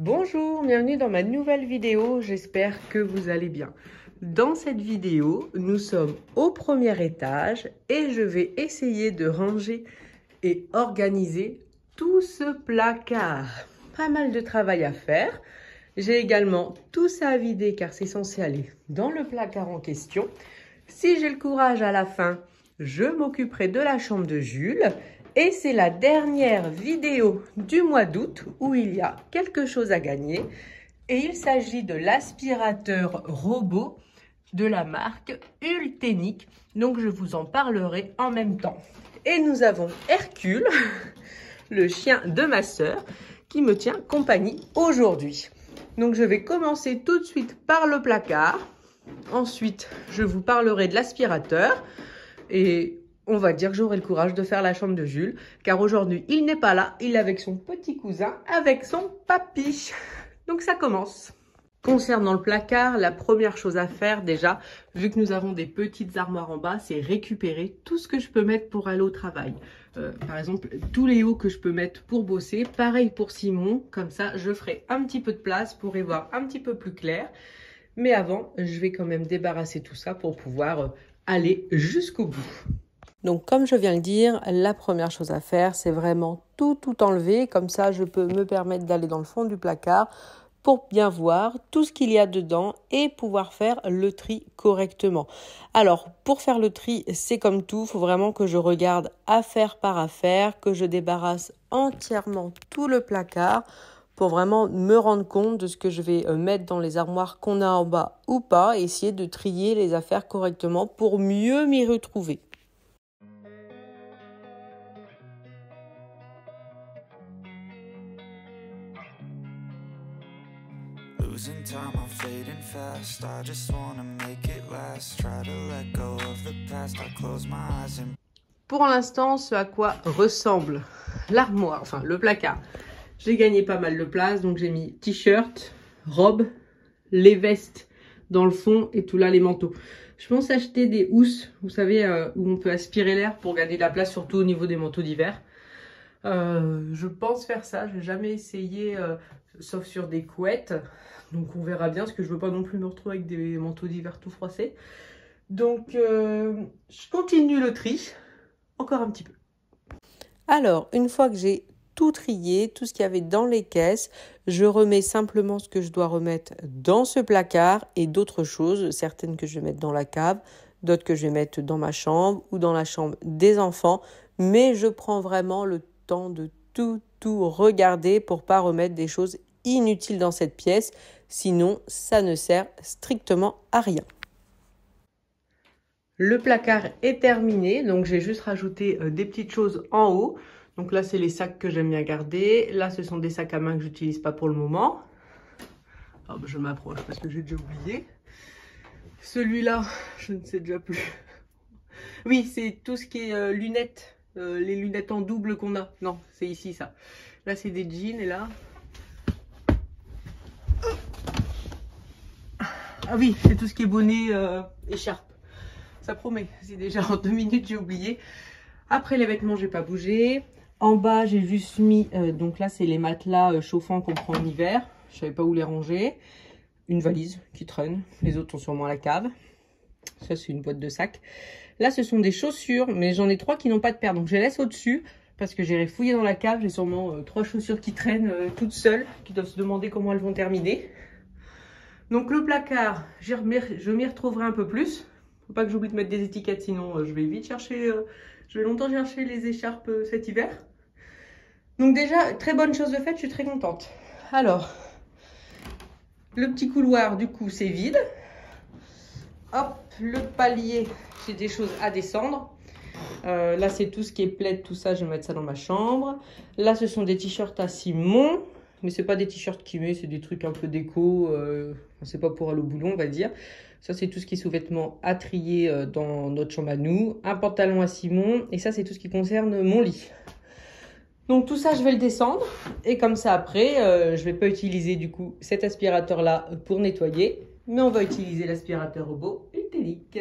Bonjour, bienvenue dans ma nouvelle vidéo, j'espère que vous allez bien. Dans cette vidéo, nous sommes au premier étage et je vais essayer de ranger et organiser tout ce placard. Pas mal de travail à faire. J'ai également tout ça à vider car c'est censé aller dans le placard en question. Si j'ai le courage à la fin, je m'occuperai de la chambre de Jules. Et c'est la dernière vidéo du mois d'août où il y a quelque chose à gagner. Et il s'agit de l'aspirateur robot de la marque Ultenic. Donc je vous en parlerai en même temps. Et nous avons Hercule, le chien de ma sœur, qui me tient compagnie aujourd'hui. Donc je vais commencer tout de suite par le placard. Ensuite, je vous parlerai de l'aspirateur. Et on va dire que j'aurai le courage de faire la chambre de Jules, car aujourd'hui, il n'est pas là, il est avec son petit cousin, avec son papy. Donc ça commence. Concernant le placard, la première chose à faire déjà, vu que nous avons des petites armoires en bas, c'est récupérer tout ce que je peux mettre pour aller au travail. Par exemple, tous les hauts que je peux mettre pour bosser, pareil pour Simon, comme ça je ferai un petit peu de place pour y voir un petit peu plus clair. Mais avant, je vais quand même débarrasser tout ça pour pouvoir aller jusqu'au bout. Donc comme je viens de le dire, la première chose à faire, c'est vraiment tout enlever. Comme ça, je peux me permettre d'aller dans le fond du placard pour bien voir tout ce qu'il y a dedans et pouvoir faire le tri correctement. Alors, pour faire le tri, c'est comme tout, il faut vraiment que je regarde affaire par affaire, que je débarrasse entièrement tout le placard pour vraiment me rendre compte de ce que je vais mettre dans les armoires qu'on a en bas ou pas et essayer de trier les affaires correctement pour mieux m'y retrouver. Losing time, I'm fading fast. I just wanna make it last. Try to let go of the past. I close my eyes and... Pour l'instant, ce à quoi ressemble l'armoire, enfin le placard. J'ai gagné pas mal de place, donc j'ai mis t-shirt, robe, les vestes dans le fond et tout là les manteaux. Je pense acheter des housses, vous savez, où on peut aspirer l'air pour gagner de la place, surtout au niveau des manteaux d'hiver. Je pense faire ça, je n'ai jamais essayé, sauf sur des couettes. Donc on verra bien, parce que je veux pas non plus me retrouver avec des manteaux d'hiver tout froissés. Donc je continue le tri, encore un petit peu. Alors, une fois que j'ai tout trié, tout ce qu'il y avait dans les caisses, je remets simplement ce que je dois remettre dans ce placard et d'autres choses, certaines que je vais mettre dans la cave, d'autres que je vais mettre dans ma chambre ou dans la chambre des enfants. Mais je prends vraiment le temps de tout regarder pour pas remettre des choses inutiles dans cette pièce, sinon ça ne sert strictement à rien. Le placard est terminé, donc j'ai juste rajouté des petites choses en haut. Donc là c'est les sacs que j'aime bien garder, là ce sont des sacs à main que j'utilise pas pour le moment. Oh, je m'approche parce que j'ai déjà oublié. Celui-là, je ne sais déjà plus. Oui, c'est tout ce qui est lunettes, les lunettes en double qu'on a. Non, c'est ici ça. Là c'est des jeans et là... Ah oui, c'est tout ce qui est bonnet, écharpe. Ça promet, c'est déjà en 2 minutes, j'ai oublié. Après les vêtements, j'ai pas bougé. En bas, j'ai juste mis, donc là, c'est les matelas chauffants qu'on prend en hiver. Je savais pas où les ranger. Une valise qui traîne. Les autres sont sûrement à la cave. Ça, c'est une boîte de sacs. Là, ce sont des chaussures, mais j'en ai 3 qui n'ont pas de paire. Donc, je les laisse au-dessus parce que j'irai fouiller dans la cave. J'ai sûrement 3 chaussures qui traînent toutes seules, qui doivent se demander comment elles vont terminer. Donc, le placard, je m'y retrouverai un peu plus. Faut pas que j'oublie de mettre des étiquettes, sinon je vais vite chercher, je vais longtemps chercher les écharpes cet hiver. Donc déjà, très bonne chose de faite, je suis très contente. Alors, le petit couloir, du coup, c'est vide. Hop, le palier, j'ai des choses à descendre. Là, c'est tout ce qui est plaid, tout ça, je vais mettre ça dans ma chambre. Là, ce sont des t-shirts à Simon. Mais c'est pas des t-shirts qu'il met, c'est des trucs un peu déco. C'est pas pour aller au boulot, on va dire. Ça, c'est tout ce qui est sous-vêtements à trier dans notre chambre à nous. Un pantalon à Simon. Et ça, c'est tout ce qui concerne mon lit. Donc, tout ça, je vais le descendre. Et comme ça, après, je vais pas utiliser, du coup, cet aspirateur-là pour nettoyer. Mais on va utiliser l'aspirateur robot Ultenic.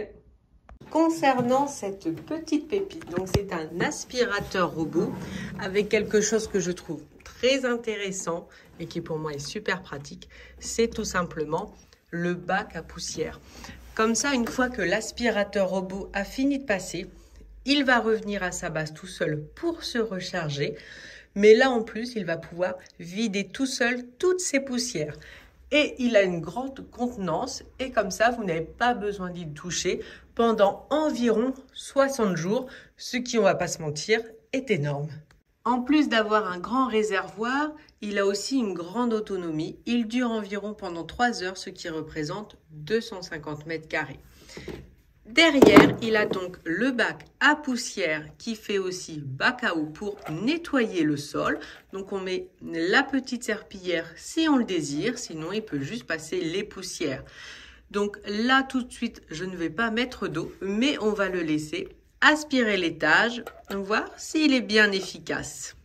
Concernant cette petite pépite, donc c'est un aspirateur robot avec quelque chose que je trouve très intéressant et qui pour moi est super pratique, c'est tout simplement le bac à poussière. Comme ça, une fois que l'aspirateur robot a fini de passer, il va revenir à sa base tout seul pour se recharger. Mais là, en plus, il va pouvoir vider tout seul toutes ses poussières. Et il a une grande contenance et comme ça, vous n'avez pas besoin d'y toucher pendant environ 60 jours, ce qui, on va pas se mentir, est énorme. En plus d'avoir un grand réservoir, il a aussi une grande autonomie. Il dure environ pendant 3 heures, ce qui représente 250 mètres carrés. Derrière, il a donc le bac à poussière qui fait aussi bac à eau pour nettoyer le sol. Donc on met la petite serpillière si on le désire, sinon il peut juste passer les poussières. Donc là tout de suite, je ne vais pas mettre d'eau, mais on va le laisser aspirer l'étage, voir s'il est bien efficace.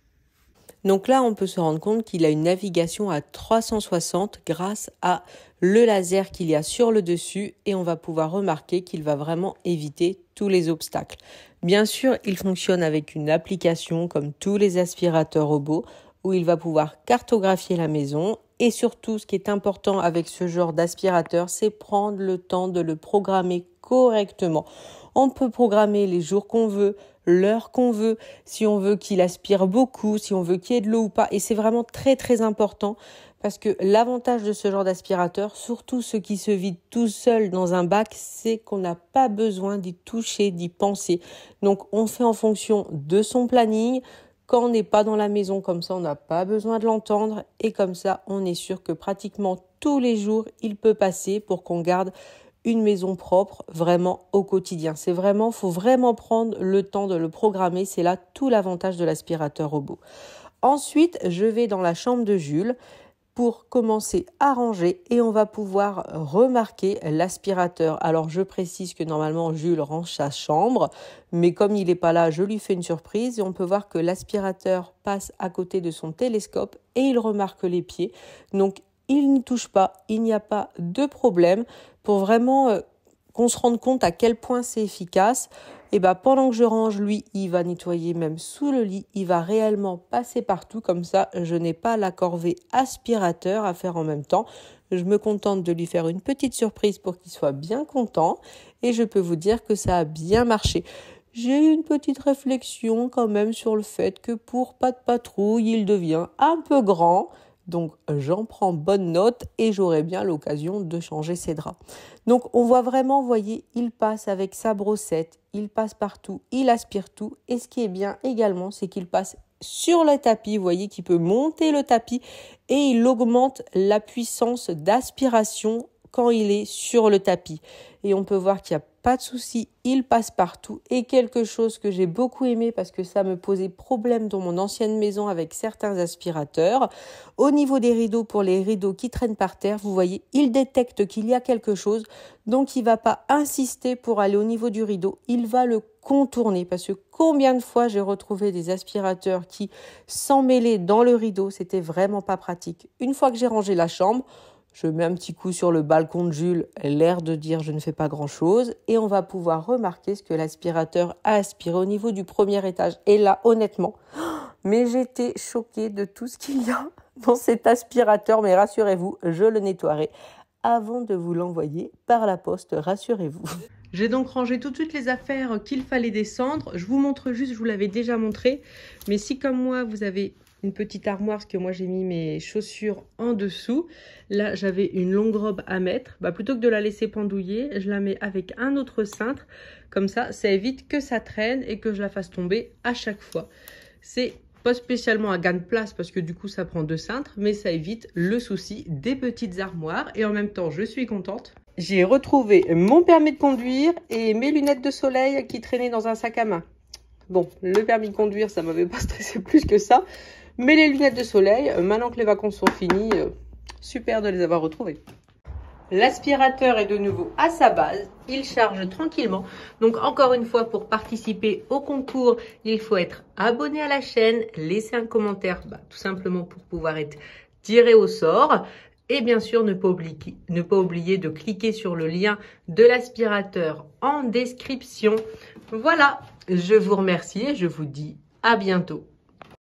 Donc là, on peut se rendre compte qu'il a une navigation à 360 grâce à le laser qu'il y a sur le dessus et on va pouvoir remarquer qu'il va vraiment éviter tous les obstacles. Bien sûr, il fonctionne avec une application comme tous les aspirateurs robots où il va pouvoir cartographier la maison et surtout, ce qui est important avec ce genre d'aspirateur, c'est prendre le temps de le programmer correctement. On peut programmer les jours qu'on veut, l'heure qu'on veut, si on veut qu'il aspire beaucoup, si on veut qu'il y ait de l'eau ou pas. Et c'est vraiment très très important parce que l'avantage de ce genre d'aspirateur, surtout ceux qui se vident tout seuls dans un bac, c'est qu'on n'a pas besoin d'y toucher, d'y penser. Donc on fait en fonction de son planning. Quand on n'est pas dans la maison comme ça, on n'a pas besoin de l'entendre. Et comme ça, on est sûr que pratiquement tous les jours, il peut passer pour qu'on garde une maison propre vraiment au quotidien. Faut vraiment prendre le temps de le programmer. C'est là tout l'avantage de l'aspirateur robot. Ensuite, je vais dans la chambre de Jules pour commencer à ranger et on va pouvoir remarquer l'aspirateur. Alors, je précise que normalement, Jules range sa chambre, mais comme il n'est pas là, je lui fais une surprise et on peut voir que l'aspirateur passe à côté de son télescope et il remarque les pieds. Donc, il ne touche pas, il n'y a pas de problème pour vraiment qu'on se rende compte à quel point c'est efficace. Et pendant que je range, lui, il va nettoyer même sous le lit, il va réellement passer partout comme ça. Je n'ai pas la corvée aspirateur à faire en même temps. Je me contente de lui faire une petite surprise pour qu'il soit bien content et je peux vous dire que ça a bien marché. J'ai une petite réflexion quand même sur le fait que pour pas de patrouille, il devient un peu grand. Donc, j'en prends bonne note et j'aurai bien l'occasion de changer ses draps. Donc, on voit vraiment, vous voyez, il passe avec sa brossette, il passe partout, il aspire tout. Et ce qui est bien également, c'est qu'il passe sur le tapis. Vous voyez qu'il peut monter le tapis et il augmente la puissance d'aspiration quand il est sur le tapis. Et on peut voir qu'il n'y a pas de souci, il passe partout. Et quelque chose que j'ai beaucoup aimé parce que ça me posait problème dans mon ancienne maison avec certains aspirateurs. Au niveau des rideaux, pour les rideaux qui traînent par terre, vous voyez, il détecte qu'il y a quelque chose. Donc, il ne va pas insister pour aller au niveau du rideau. Il va le contourner parce que combien de fois j'ai retrouvé des aspirateurs qui s'emmêlaient dans le rideau. C'était vraiment pas pratique. Une fois que j'ai rangé la chambre, je mets un petit coup sur le balcon de Jules, l'air de dire je ne fais pas grand-chose. Et on va pouvoir remarquer ce que l'aspirateur a aspiré au niveau du premier étage. Et là, honnêtement, mais j'étais choquée de tout ce qu'il y a dans cet aspirateur. Mais rassurez-vous, je le nettoierai avant de vous l'envoyer par la poste, rassurez-vous. J'ai donc rangé tout de suite les affaires qu'il fallait descendre. Je vous montre juste, je vous l'avais déjà montré. Mais si comme moi, vous avez une petite armoire, parce que moi j'ai mis mes chaussures en dessous. Là, j'avais une longue robe à mettre. Plutôt que de la laisser pendouiller, je la mets avec un autre cintre. Comme ça évite que ça traîne et que je la fasse tomber à chaque fois. C'est pas spécialement un gain de place parce que du coup, ça prend 2 cintres, mais ça évite le souci des petites armoires. Et en même temps, je suis contente. J'ai retrouvé mon permis de conduire et mes lunettes de soleil qui traînaient dans un sac à main. Bon, le permis de conduire, ça m'avait pas stressé plus que ça. Mais les lunettes de soleil, maintenant que les vacances sont finies, super de les avoir retrouvées. L'aspirateur est de nouveau à sa base, il charge tranquillement. Donc encore une fois, pour participer au concours, il faut être abonné à la chaîne, laisser un commentaire, tout simplement pour pouvoir être tiré au sort. Et bien sûr, ne pas oublier de cliquer sur le lien de l'aspirateur en description. Voilà, je vous remercie et je vous dis à bientôt.